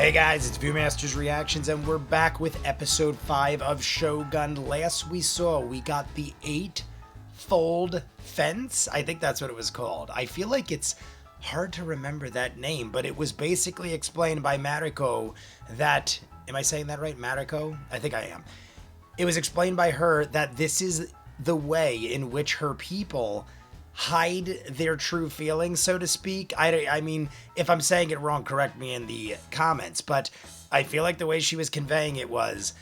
Hey guys, it's ViewMasters Reactions, and we're back with episode 5 of Shogun. Last we got the Eightfold fence. I think that's what it was called. I feel like it's hard to remember that name, but it was basically explained by Mariko that... Am I saying that right? Mariko? I think I am. It was explained by her that this is the way in which her people hide their true feelings, so to speak. I mean, if I'm saying it wrong, correct me in the comments, but I feel like the way she was conveying it was,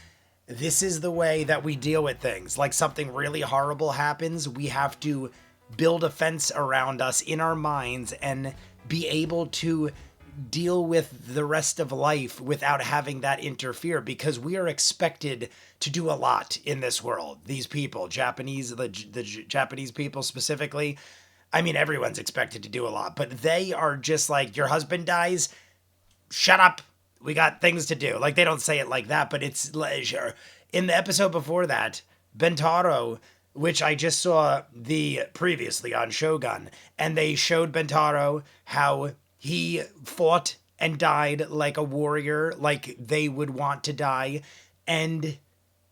this is the way that we deal with things. Like something really horrible happens, we have to build a fence around us in our minds and be able to deal with the rest of life without having that interfere, because we are expected to do a lot in this world. These people, the Japanese people specifically, I mean, everyone's expected to do a lot, but they are just like, your husband dies, shut up, we got things to do. Like, they don't say it like that, but it's leisure. In the episode before that, Bentaro, which I just saw previously on Shogun, and they showed Bentaro how he fought and died like a warrior, like they would want to die. And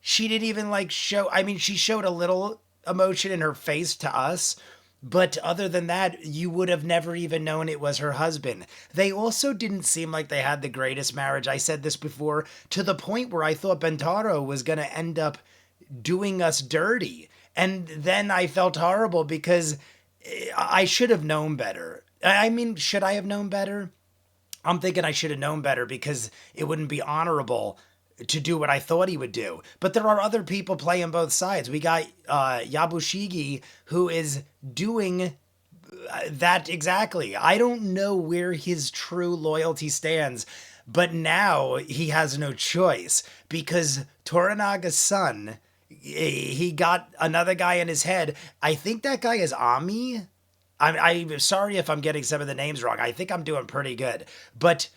she didn't even show, I mean, she showed a little emotion in her face to us, but other than that, you would have never even known it was her husband. They also didn't seem like they had the greatest marriage. I said this before, to the point where I thought Bentaro was going to end up doing us dirty. And then I felt horrible because I should have known better. I mean, should I have known better? I'm thinking I should have known better because it wouldn't be honorable to do what I thought he would do. But there are other people playing both sides. We got Yabushigi, who is doing that exactly. I don't know where his true loyalty stands, but now he has no choice because Toranaga's son, he got another guy in his head. I think that guy is Ami. I'm sorry if I'm getting some of the names wrong. I think I'm doing pretty good. But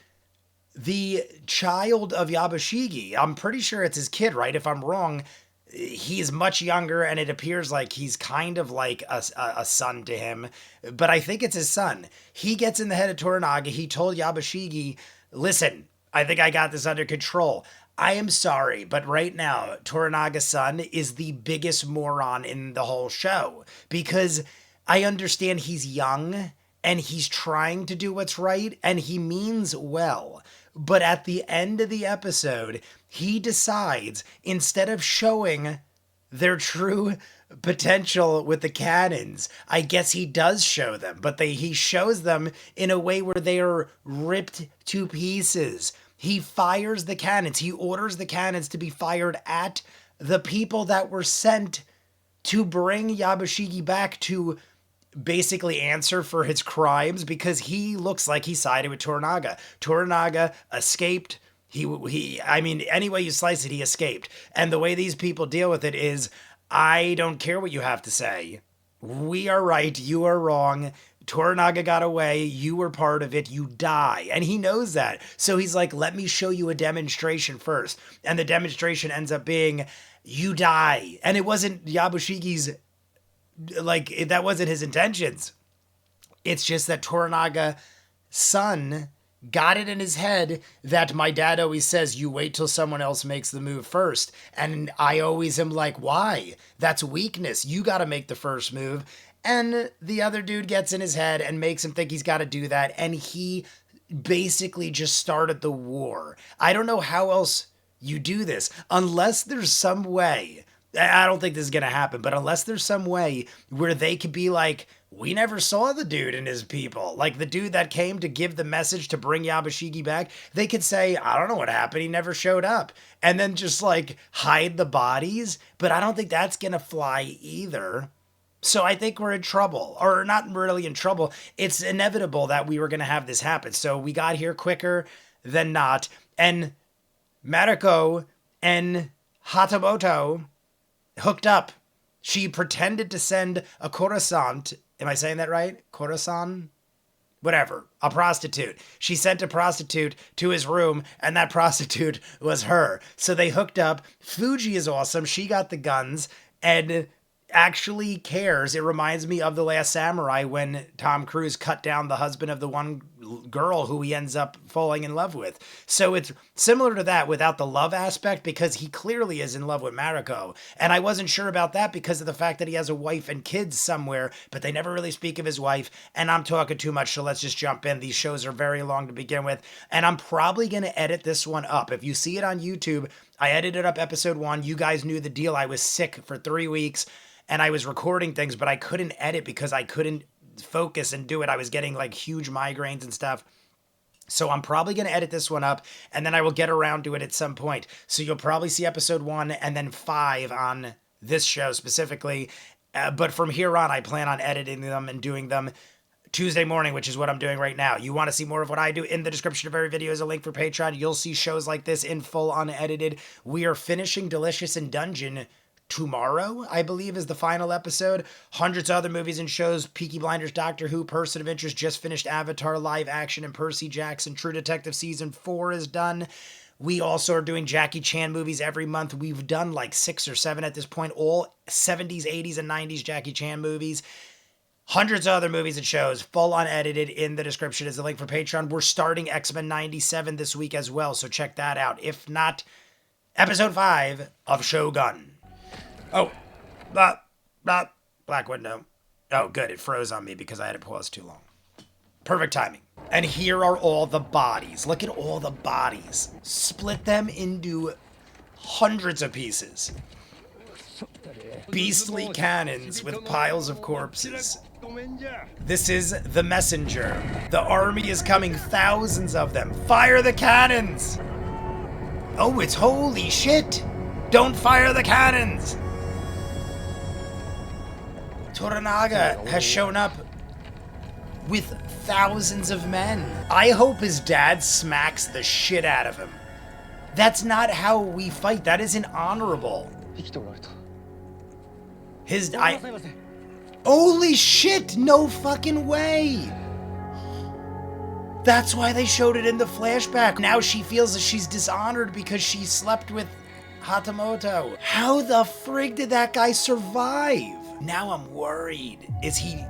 the child of Yabushigi, I'm pretty sure it's his kid, right? If I'm wrong, he's much younger, and it appears like he's kind of like a son to him. But I think it's his son. He gets in the head of Toranaga. He told Yabushigi, listen, I think I got this under control. I am sorry, but right now, Toranaga's son is the biggest moron in the whole show, because I understand he's young and he's trying to do what's right and he means well. But at the end of the episode, he decides, instead of showing their true potential with the cannons, I guess he does show them, but he shows them in a way where they are ripped to pieces. He fires the cannons. He orders the cannons to be fired at the people that were sent to bring Yabushigi back to basically answer for his crimes, because he looks like he sided with Toranaga. Toranaga escaped. I mean, any way you slice it, he escaped. And the way these people deal with it is, I don't care what you have to say. We are right. You are wrong. Toranaga got away. You were part of it. You die. And he knows that. So he's like, let me show you a demonstration first. And the demonstration ends up being, you die. And it wasn't Yabushigi's, that wasn't his intentions. It's just that Toranaga's son got it in his head that my dad always says, you wait till someone else makes the move first. And I always am like, why? That's weakness. You got to make the first move. And the other dude gets in his head and makes him think he's got to do that. And he basically just started the war. I don't know how else you do this, unless there's some way. I don't think this is going to happen, but unless there's some way where they could be like, we never saw the dude and his people. Like the dude that came to give the message to bring Yabushigi back, they could say, I don't know what happened. He never showed up. And then just hide the bodies. But I don't think that's going to fly either. So I think we're in trouble, or not really in trouble. It's inevitable that we were going to have this happen. So we got here quicker than not. And Mariko and Hatamoto hooked up. She pretended to send a coruscant. Am I saying that right? Coruscant? Whatever. A prostitute. She sent a prostitute to his room, and that prostitute was her. So they hooked up. Fuji is awesome. She got the guns, and actually cares. It reminds me of The Last Samurai when Tom Cruise cut down the husband of the one girl who he ends up falling in love with. So it's similar to that without the love aspect, because he clearly is in love with Mariko. And I wasn't sure about that because of the fact that he has a wife and kids somewhere, but they never really speak of his wife. And I'm talking too much, so let's just jump in. These shows are very long to begin with, and I'm probably going to edit this one up. If you see it on YouTube, I edited up episode 1. You guys knew the deal. I was sick for 3 weeks and I was recording things, but I couldn't edit because I couldn't focus and do it. I was getting like huge migraines and stuff. So I'm probably going to edit this one up, and then I will get around to it at some point. So you'll probably see episode 1 and then 5 on this show specifically. But from here on, I plan on editing them and doing them Tuesday morning, which is what I'm doing right now. You want to see more of what I do? In the description of every video is a link for Patreon. You'll see shows like this in full unedited. We are finishing Delicious in Dungeon tomorrow, I believe, is the final episode. Hundreds of other movies and shows: Peaky Blinders, Doctor Who, Person of Interest, just finished Avatar live action, and Percy Jackson. True Detective season 4 is done. We also are doing Jackie Chan movies every month. We've done like 6 or 7 at this point, all 70s, 80s, and 90s Jackie Chan movies. Hundreds of other movies and shows, full unedited. In the description is the link for Patreon. We're starting X-Men 97 this week as well, so check that out. If not, episode 5 of Shogun. Oh, Black Window. Oh, good. It froze on me because I had it paused too long. Perfect timing. And here are all the bodies. Look at all the bodies. Split them into hundreds of pieces. Beastly cannons with piles of corpses. This is the messenger. The army is coming, thousands of them. Fire the cannons! Oh, it's holy shit! Don't fire the cannons! Toranaga has shown up with thousands of men. I hope his dad smacks the shit out of him. That's not how we fight. That isn't honorable. Holy shit, no fucking way. That's why they showed it in the flashback. Now she feels that she's dishonored because she slept with Hatamoto. How the frig did that guy survive? Now I'm worried. Is he...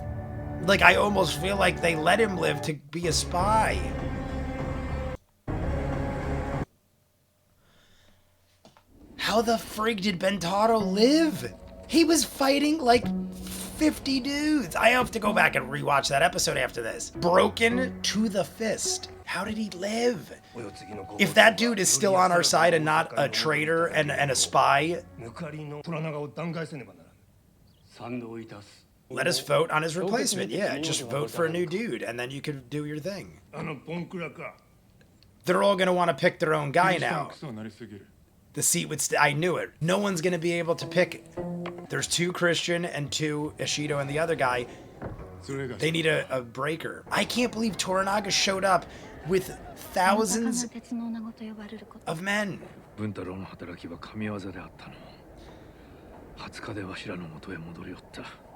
Like, I almost feel like they let him live to be a spy. How the frig did Bentaro live? He was fighting like 50 dudes. I have to go back and rewatch that episode after this. Broken to the fist. How did he live? If that dude is still on our side and not a traitor and a spy, let us vote on his replacement. Yeah, just vote for a new dude, and then you can do your thing. They're all going to want to pick their own guy now. The seat would I knew it. No one's going to be able to pick. There's 2 Christian and 2 Ishido and the other guy. They need a breaker. I can't believe Toranaga showed up with thousands of men.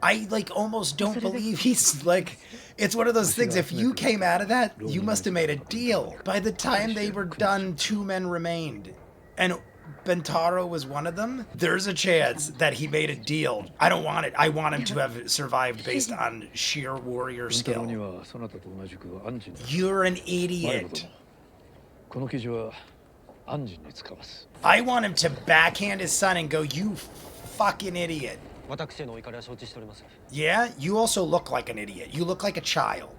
I like almost don't believe he's like, it's one of those things, if you came out of that, you must have made a deal. By the time they were done, 2 men remained. And Bentaro was one of them. There's a chance that he made a deal. I don't want it. I want him to have survived based on sheer warrior skill. You're an idiot. I want him to backhand his son and go, you fucking idiot. Yeah, you also look like an idiot. You look like a child.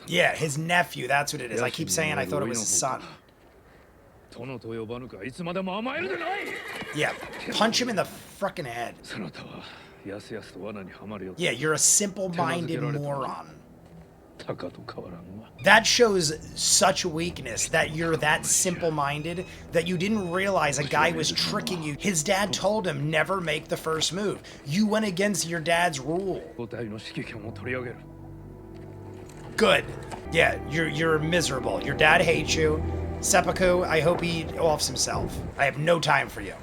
Yeah, his nephew, that's what it is. I keep saying I thought it was his son. Yeah, punch him in the frickin' head. Yeah, you're a simple-minded moron. That shows such weakness that you're that simple-minded that you didn't realize a guy was tricking you. His dad told him never make the first move. You went against your dad's rule. Good. Yeah, you're miserable. Your dad hates you. Seppuku, I hope he offs himself. I have no time for you.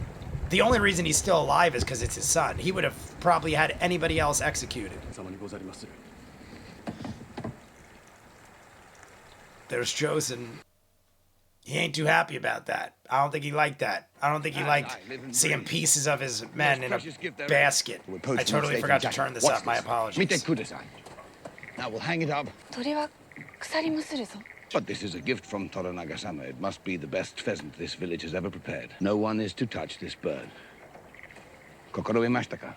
The only reason he's still alive is because it's his son. He would have probably had anybody else executed. There's Josen. He ain't too happy about that. I don't think he liked that. I don't think he liked seeing pieces of his men in a basket. I totally forgot to turn this up. My apologies. Now we'll hang it up. But this is a gift from Toranaga-sama. It must be the best pheasant this village has ever prepared. No one is to touch this bird. Kokoro imashita ka?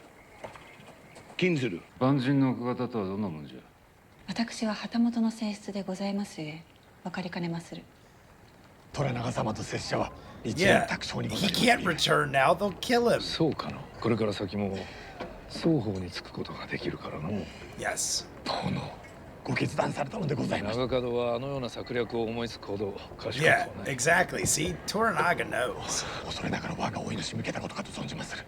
Kinzuru. 万人の方とはどんなもんじゃ。私は旗本の性質でございますゆえ、分かりかねまする。Toranaga-samaと拙者は一 Yeah, 年卓上にござ he います。 can't return now. They'll kill him. そうかな。これから先も双方につくことができるからの。Yes. 殿、ご決断されたのでございます。長門はあのような策略を思いつくほど賢くは Yeah, ない。 exactly. See, Toranaga knows. 恐れながら我が追いの仕向けたことかと存じまする。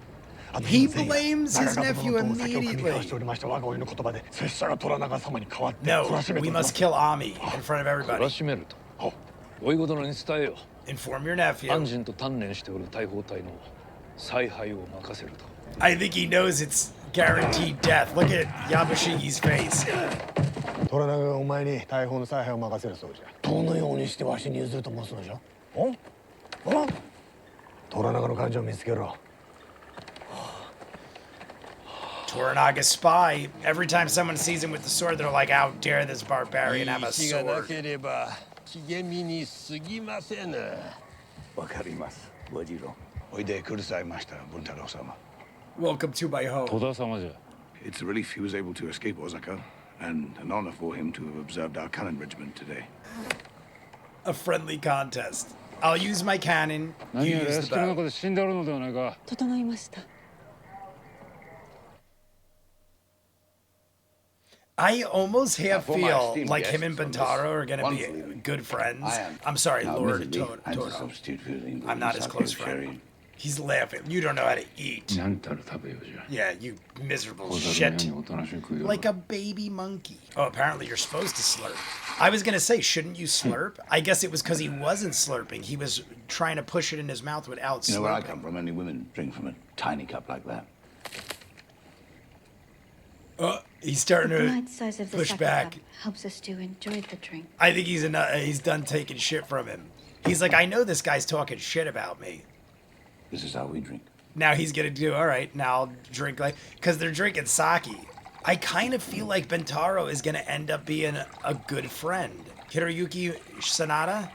He blames his nephew immediately. No, we must kill Ami in front of 懲ら everybody. しめると。追いご殿に伝えよ。 Inform your 安 nephew. 人と鍛錬しておる大砲隊の采配を任せると。 I think he knows it's guaranteed death. Look at Yabushigi's face. トラナガがお前に大砲の采配を任せるそうじゃ。どのようにしてわしに譲ると申すのじゃ。お？トラナガの感情を見つけろ。 Toranaga spy. Every time someone sees him with the sword, they're like, how dare this barbarian have a sword? わかります、ご次郎。おいでくださいました、文太郎様。Welcome to my home. 戸田様じゃ。 It's a relief he was able to escape Osaka, and an honor for him to have observed our cannon regiment today. A friendly contest. I'll use my cannon. 何 You やら use 屋 the 敷の bow. 中で死んでおるのではないか。整いました。 I almost half For my feel esteemed like him guests and from this Bentaro are going to wonderful be evening, good friends. I am I'm sorry, now Lord admittedly, I'm to Toto. substitute for the English I'm not his close Sake friend. Sherry. He's laughing. You don't know how to eat. 何たる食べようじゃ。 Yeah, you miserable 小樽 shit. のようにおとなしく食うよ。 Like a baby monkey. Oh, apparently you're supposed to slurp. I was going to say, shouldn't you slurp? I guess it was because he wasn't slurping. He was trying to push it in his mouth without You know where I slurping. come from, only women drink from a tiny cup like that. He's starting The to light size of the push sake back. cup helps us to enjoy the drink. I think he's done taking shit from him. He's like, I know this guy's talking shit about me. This is how we drink. Now he's gonna do, all right, now I'll drink like, because they're drinking sake. I kind of feel like Bentaro is gonna end up being a good friend. Hiroyuki Sanada?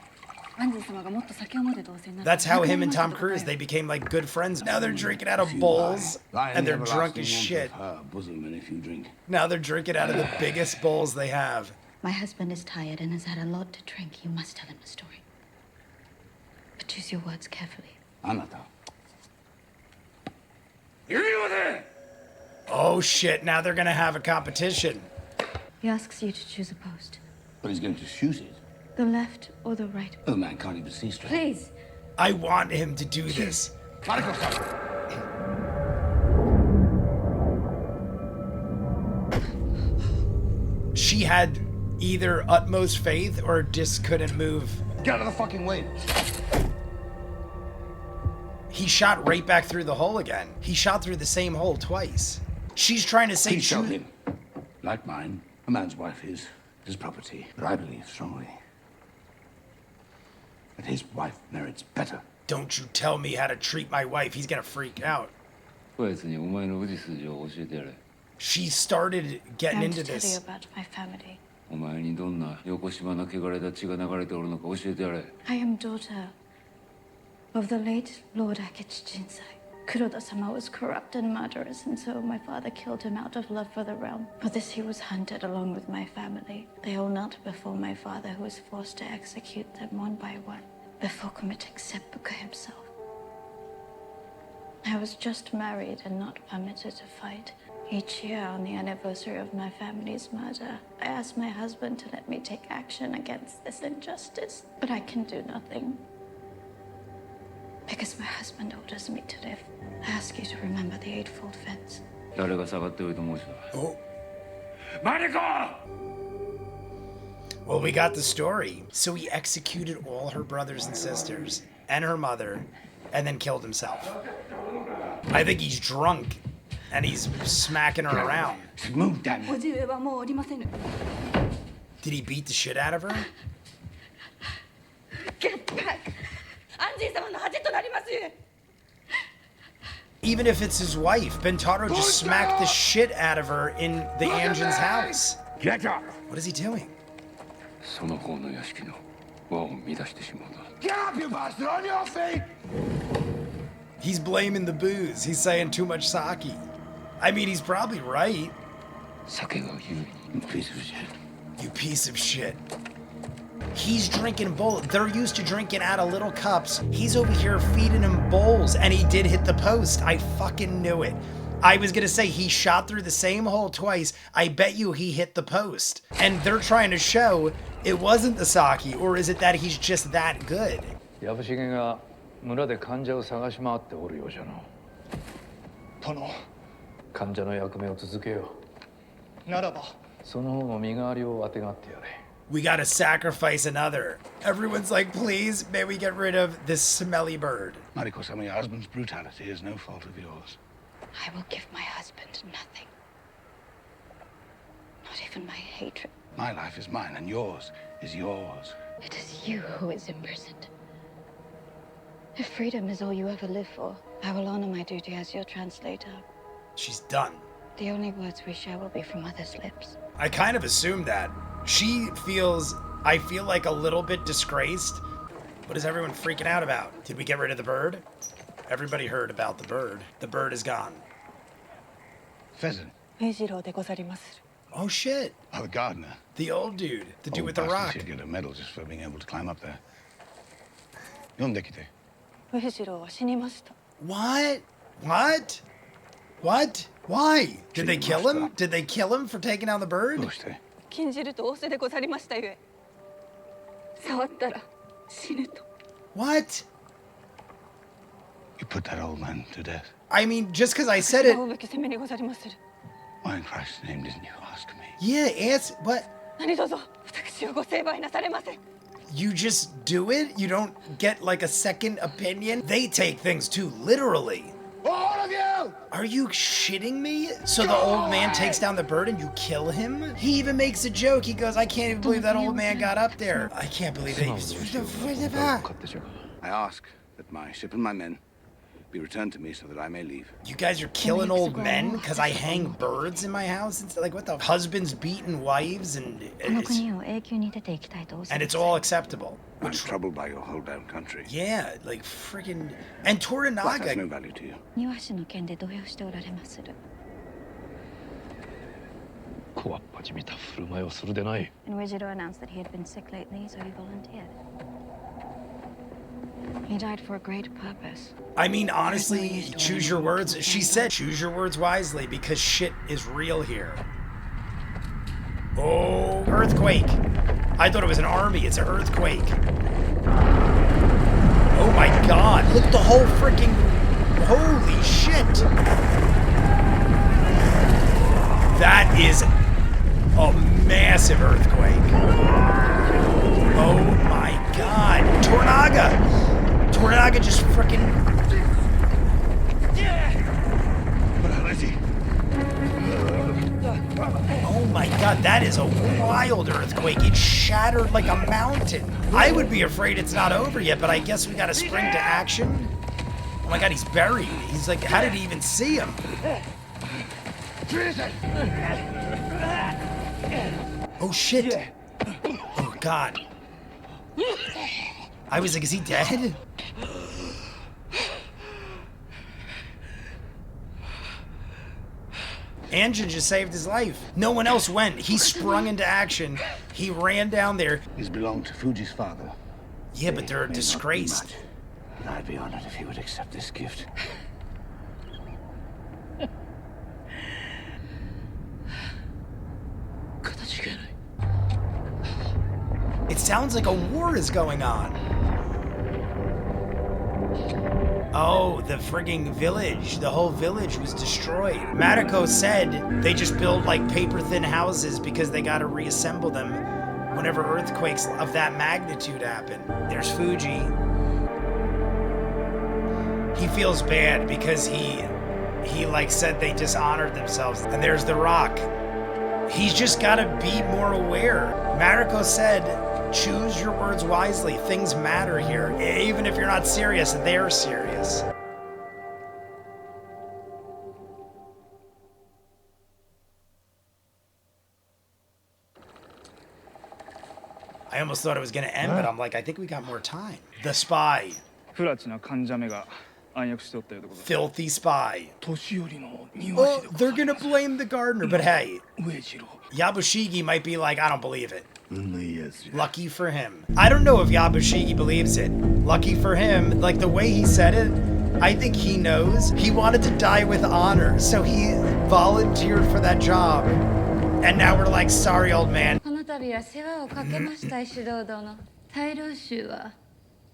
安西様がもっと酒を飲んでどうせになって That's how him and Tom Cruise, they became like good friends. Now they're drinking out of bowls, and they're drunk as shit. Her bosom, and if you drink. Now they're drinking out of the biggest bowls they have. My husband is tired and has had a lot to drink. You must tell him a story. But choose your words carefully. Anata. Oh shit, now they're gonna have a competition. He asks you to choose a post. But he's going to shoot it. The left or the right. Oh, man can't even see straight. Please. I want him to do this. She had either utmost faith or just couldn't move. Get out of the fucking way. He shot right back through the hole again. He shot through the same hole twice. She's trying to say Please tell shoot. him. Like mine, a man's wife is his property. But I believe strongly that his wife merits better. Don't you tell me how to treat my wife. He's gonna freak out. こいつにお前の氏筋を教えてやれ。 She started getting I'm into to tell you this. about my family. お前にどんな横島な汚れた血が流れておるのか教えてやれ。 I am daughter of the late Lord Akichi Jinsai. Kuroda-sama was corrupt and murderous, and so my father killed him out of love for the realm. For this he was hunted along with my family. They all knelt before my father, who was forced to execute them one by one, before committing seppuku himself. I was just married and not permitted to fight. Each year, on the anniversary of my family's murder, I ask my husband to let me take action against this injustice, but I can do nothing. Because my husband orders me to live. I ask you to remember the Eightfold fence. 誰が下がっておいと申した。 Oh. マリコ! Well, we got the story. So he executed all her brothers and sisters and her mother and then killed himself. I think he's drunk and he's smacking her around. Move, damn it. 叔父上はもうおりませぬ。 Did he beat the shit out of her? Get Even if it's his wife, Bentaro just smacked the shit out of her in the Anjin's house. Get up! What is he doing? その方の屋敷の輪を乱してしまうだ Get up, you bastard! On your feet! He's blaming the booze. He's saying too much sake. I mean, he's probably right. 酒が優位に You piece of shit. You piece of shit. He's drinking bowls. They're used to drinking out of little cups. He's over here feeding him bowls, and he did hit the post. I fucking knew it. I was gonna say he shot through the same hole twice. I bet you he hit the post. And they're trying to show it wasn't the sake, or is it that he's just that good? 藪重が村で患者を探し回っておるようじゃの殿患者の役目を続けよならばその方の身代わりをあてがってやれ We gotta sacrifice another. Everyone's like, please, may we get rid of this smelly bird. Mariko-sama, your husband's brutality is no fault of yours. I will give my husband nothing. Not even my hatred. My life is mine, and yours is yours. It is you who is imprisoned. If freedom is all you ever live for, I will honor my duty as your translator. She's done. The only words we share will be from others' lips. I kind of assumed that. She feels, I feel like a little bit disgraced. What is everyone freaking out about? Did we get rid of the bird? Everybody heard about the bird. The bird is gone. Pheasant. Oh shit. Oh, the gardener. The old dude. The dude with the bastard rock. should get a medal just for being able to climb up there. Yondekite. What? What? What? Why? Did they kill him? Did they kill him for taking down the bird? どうして？禁じると仰せでござりましたゆえ触ったら死ぬと What? You put that old man to death. I mean, just because I said it. おべき責めにござりまする Why in Christ's name didn't you ask me? Yeah, answer. What? 何卒私をご成敗なされませ You just do it? You don't get like a second opinion? They take things too literally. All of you! Are you shitting me? So the old man takes down the bird and you kill him? He even makes a joke. He goes, I can't even believe that old man got up there. I can't believe that. 勝手じゃ I ask that my ship and my men be returned to me so that I may leave. You guys are killing old men because I hang birds in my house? It's like, what the? Husbands beating wives and it's all acceptable. I'm troubled by your hold down country. Yeah, like friggin'. And What has no Toranaga. value to you? 庭師の件で動揺しておられまする小わっぱじみた振る舞いをするでない And Wijiro announced that he had been sick lately, so he volunteered. He died for a great purpose. I mean, honestly, choose your words. She said, choose your words wisely because shit is real here. Oh, earthquake. I thought it was an army. It's an earthquake. Oh my god. Look, the whole freaking... Holy shit. That is a massive earthquake. Oh my god. Toranaga. Toranaga just freaking... Oh my god, that is a wild earthquake. It shattered like a mountain. I would be afraid it's not over yet, but I guess we gotta spring to action. Oh my god, he's buried. He's like, how did he even see him? Oh shit. Oh god. I was like, is he dead? Anjin just saved his life. No one else went. He sprung into action. He ran down there. These belong to Fuji's father. Yeah, but they're May not be disgraced. much, but I'd be honored if he would accept this gift. It sounds like a war is going on. Oh, the frigging village. The whole village was destroyed. Mariko said they just build like paper-thin houses because they gotta reassemble them whenever earthquakes of that magnitude happen. There's Fuji. He feels bad because he like said they dishonored themselves. And there's the rock. He's just gotta be more aware. Mariko said, Choose your words wisely. Things matter here. Even if you're not serious, they're serious. I almost thought it was going to end, but I'm like, I think we got more time. The spy. 不埒な患者目が暗躍しておったようでございます。 Filthy spy. 年寄りの庭 Oh, 師で they're going to blame the gardener, but hey, 上次郎 Yabushigi might be like, I don't believe it. 運のいいやつじゃ Lucky for him. I don't know if Yabushigi believes it. Lucky for him, like the way he said it, I think he knows. He wanted to die with honor, so he volunteered for that job. And now we're like, sorry, old man. この度は世話をかけました石堂殿。大老衆は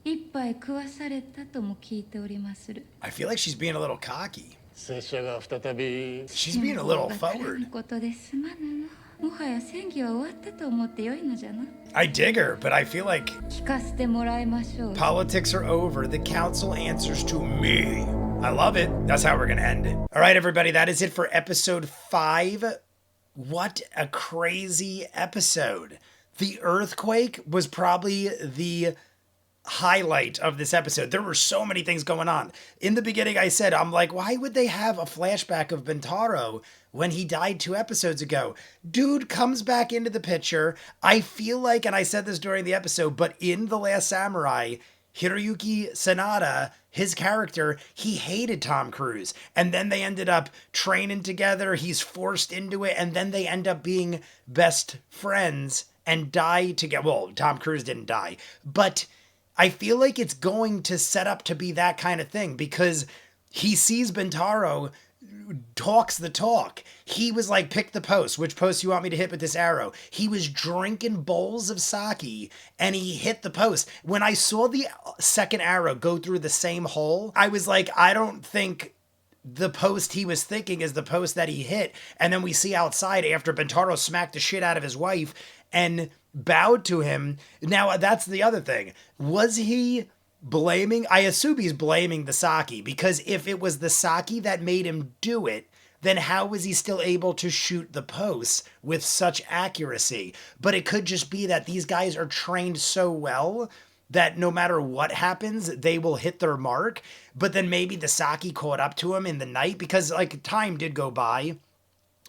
一杯食わされたとも聞いておりまする。 I feel like she's being a little cocky. 拙者が再び She's being a little forward. ことですまぬの。もはや戦議は終わったと思ってよいのじゃな。 I dig her, but I feel like 聞かせてもらいましょう。 politics are over. The council answers to me. I love it. That's how we're going to end it. All right, everybody. That is it for episode 5. What a crazy episode. The earthquake was probably the highlight of this episode. There were so many things going on. In the beginning, I said, I'm like, why would they have a flashback of Bintaro when he died 2 episodes ago? Dude comes back into the picture. I feel like, and I said this during the episode, but in The Last Samurai, Hiroyuki Sanada, his character, he hated Tom Cruise. And then they ended up training together. He's forced into it. And then they end up being best friends and die together. Well, Tom Cruise didn't die. But I feel like it's going to set up to be that kind of thing because he sees Bintaro talks the talk. He was like, pick the post. Which post you want me to hit with this arrow? He was drinking bowls of sake and he hit the post. When I saw the second arrow go through the same hole, I was like, I don't think the post he was thinking is the post that he hit. And then we see outside after Bintaro smacked the shit out of his wife and bowed to him. Now, that's the other thing. Was he blaming? I assume he's blaming the sake, because if it was the sake that made him do it, then how was he still able to shoot the posts with such accuracy? But it could just be that these guys are trained so well that no matter what happens, they will hit their mark. But then maybe the sake caught up to him in the night, because like time did go by.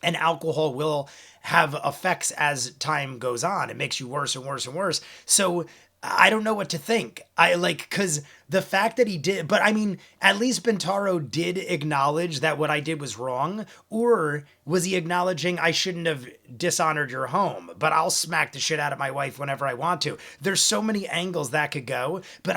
And alcohol will have effects as time goes on. It makes you worse and worse and worse. So I don't know what to think. Because the fact that he did, but I mean, at least Bintaro did acknowledge that what I did was wrong. Or was he acknowledging I shouldn't have dishonored your home, but I'll smack the shit out of my wife whenever I want to? There's so many angles that could go. But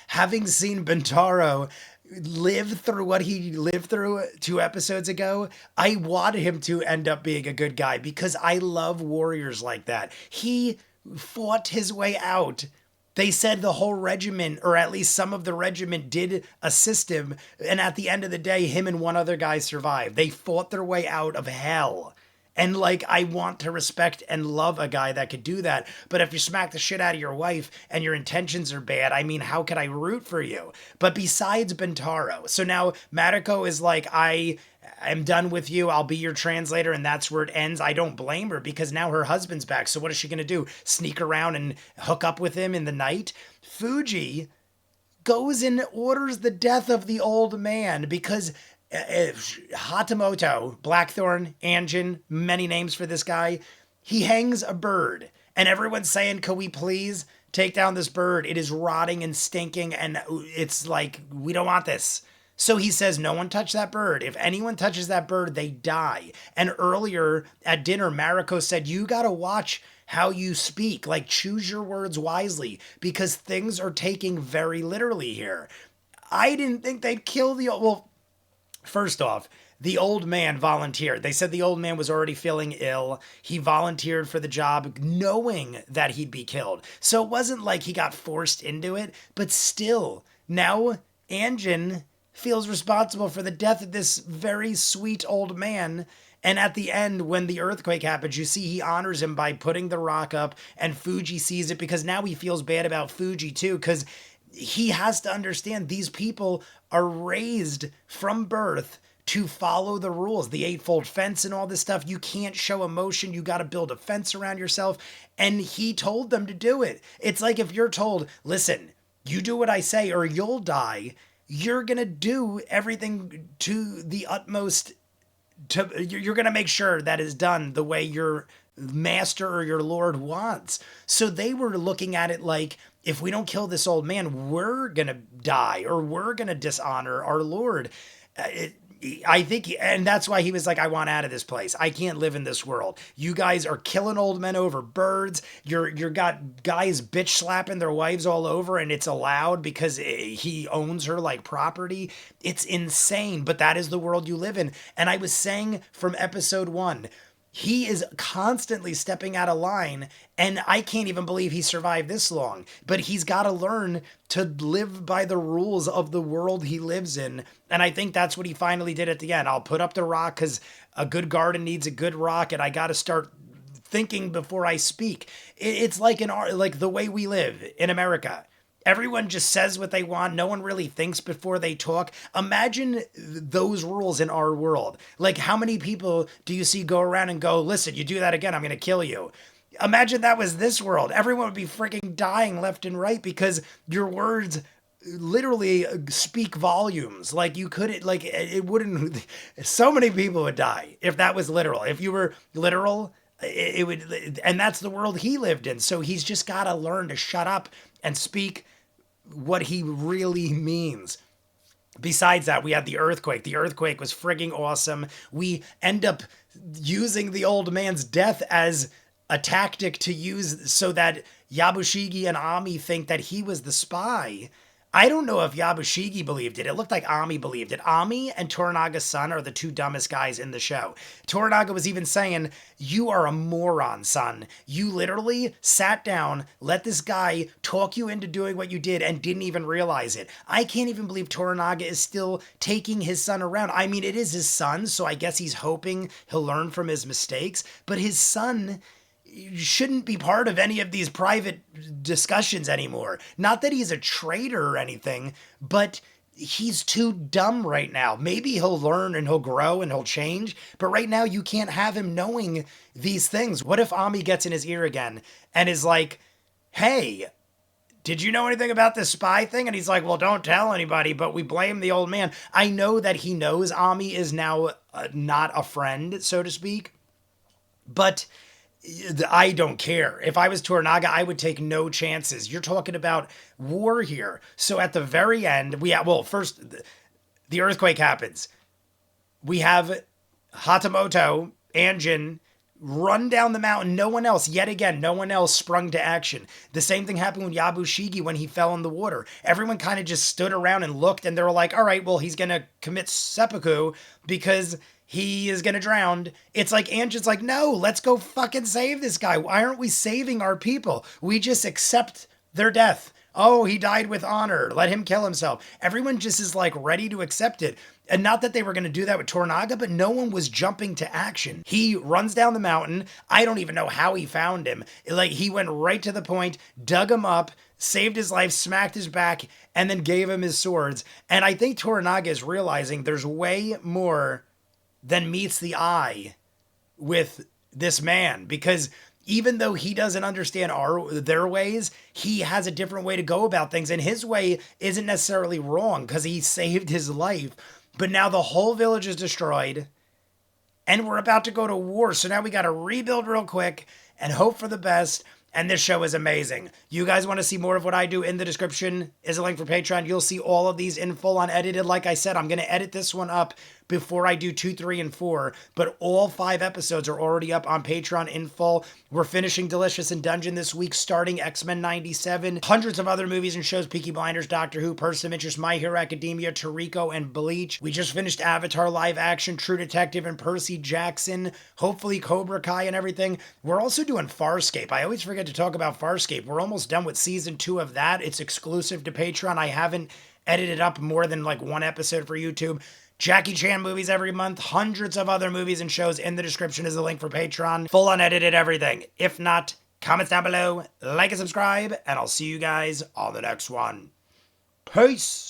having seen Bintaro live through what he lived through 2 episodes ago, I want him to end up being a good guy because I love warriors like that. He fought his way out. They said the whole regiment, or at least some of the regiment, did assist him, and at the end of the day, him and one other guy survived. They fought their way out of hell. And like, I want to respect and love a guy that could do that. But if you smack the shit out of your wife and your intentions are bad, I mean, how could I root for you? But besides Bintaro, so now Mariko is like, I am done with you. I'll be your translator. And that's where it ends. I don't blame her because now her husband's back. So what is she going to do? Sneak around and hook up with him in the night? Fuji goes and orders the death of the old man because Hatamoto, Blackthorn, Anjin, many names for this guy, he hangs a bird. And everyone's saying, could we please take down this bird? It is rotting and stinking, and it's like, we don't want this. So he says, no one touch that bird. If anyone touches that bird, they die. And earlier at dinner, Mariko said, you gotta watch how you speak. Like, choose your words wisely, because things are taking very literally here. I didn't think they'd kill the... Well, first off, the old man volunteered. They said the old man was already feeling ill. He volunteered for the job knowing that he'd be killed. So it wasn't like he got forced into it, but still, now Anjin feels responsible for the death of this very sweet old man. And at the end, when the earthquake happens, you see he honors him by putting the rock up, and Fuji sees it because now he feels bad about Fuji too, because he has to understand these people are raised from birth to follow the rules, the eightfold fence and all this stuff. You can't show emotion. You got to build a fence around yourself. And he told them to do it. It's like if you're told, listen, you do what I say or you'll die. You're going to do everything to the utmost. You're going to make sure that is done the way your master or your lord wants. So they were looking at it like, if we don't kill this old man, we're going to die or we're going to dishonor our lord. I think, and that's why he was like, I want out of this place. I can't live in this world. You guys are killing old men over birds. You're got guys bitch slapping their wives all over, and it's allowed because he owns her like property. It's insane, but that is the world you live in. And I was saying from episode 1, he is constantly stepping out of line, and I can't even believe he survived this long. But he's got to learn to live by the rules of the world he lives in. And I think that's what he finally did at the end. I'll put up the rock because a good garden needs a good rock, and I got to start thinking before I speak. It's like the way we live in America. Everyone just says what they want. No one really thinks before they talk. Imagine those rules in our world. Like, how many people do you see go around and go, listen, you do that again, I'm going to kill you. Imagine that was this world. Everyone would be freaking dying left and right because your words literally speak volumes. Like, you couldn't, like, it wouldn't, so many people would die if that was literal. If you were literal, it would, and that's the world he lived in. So he's just got to learn to shut up and speak what he really means. Besides that, we had the earthquake. The earthquake was frigging awesome. We end up using the old man's death as a tactic to use so that Yabushige and Ami think that he was the spy. I don't know if Yabushige believed it. It looked like Ami believed it. Ami and Toranaga's son are the two dumbest guys in the show. Toranaga was even saying, you are a moron, son. You literally sat down, let this guy talk you into doing what you did and didn't even realize it. I can't even believe Toranaga is still taking his son around. I mean, it is his son, so I guess he's hoping he'll learn from his mistakes. But his son shouldn't be part of any of these private discussions anymore. Not that he's a traitor or anything, but he's too dumb right now. Maybe he'll learn and he'll grow and he'll change, but right now you can't have him knowing these things. What if Ami gets in his ear again and is like, hey, did you know anything about this spy thing? And he's like, well, don't tell anybody, but we blame the old man. I know that he knows Ami is now not a friend, so to speak, but I don't care. If I was Toranaga, I would take no chances. You're talking about war here. So at the very end, first, the earthquake happens. We have Hatamoto, Anjin, run down the mountain. No one else, yet again, no one else sprung to action. The same thing happened with Yabushige when he fell in the water. Everyone kind of just stood around and looked, and they were like, all right, well, he's going to commit seppuku because he is going to drown. It's like Anjin's like, no, let's go fucking save this guy. Why aren't we saving our people? We just accept their death. Oh, he died with honor. Let him kill himself. Everyone just is like ready to accept it. And not that they were going to do that with Toranaga, but no one was jumping to action. He runs down the mountain. I don't even know how he found him. Like, he went right to the point, dug him up, saved his life, smacked his back, and then gave him his swords. And I think Toranaga is realizing there's way more than meets the eye with this man, because even though he doesn't understand their ways, he has a different way to go about things, and his way isn't necessarily wrong because he saved his life. But now the whole village is destroyed and we're about to go to war, so now we got to rebuild real quick and hope for the best. And this show is amazing. You guys want to see more of what I do? In the description is a link for Patreon. You'll see all of these in full unedited. Like I said, I'm going to edit this one up before I do 2, 3, and 4. But all 5 episodes are already up on Patreon in full. We're finishing Delicious in Dungeon this week, starting X-Men 97. Hundreds of other movies and shows, Peaky Blinders, Doctor Who, Person of Interest, My Hero Academia, Toriko, and Bleach. We just finished Avatar live action, True Detective, and Percy Jackson. Hopefully Cobra Kai and everything. We're also doing Farscape. I always forget to talk about Farscape. We're almost done with season 2 of that. It's exclusive to Patreon. I haven't edited up more than like 1 episode for YouTube. Jackie Chan movies every month, hundreds of other movies and shows. In the description is a link for Patreon. Full unedited everything. If not, comments down below, like and subscribe, and I'll see you guys on the next one. Peace!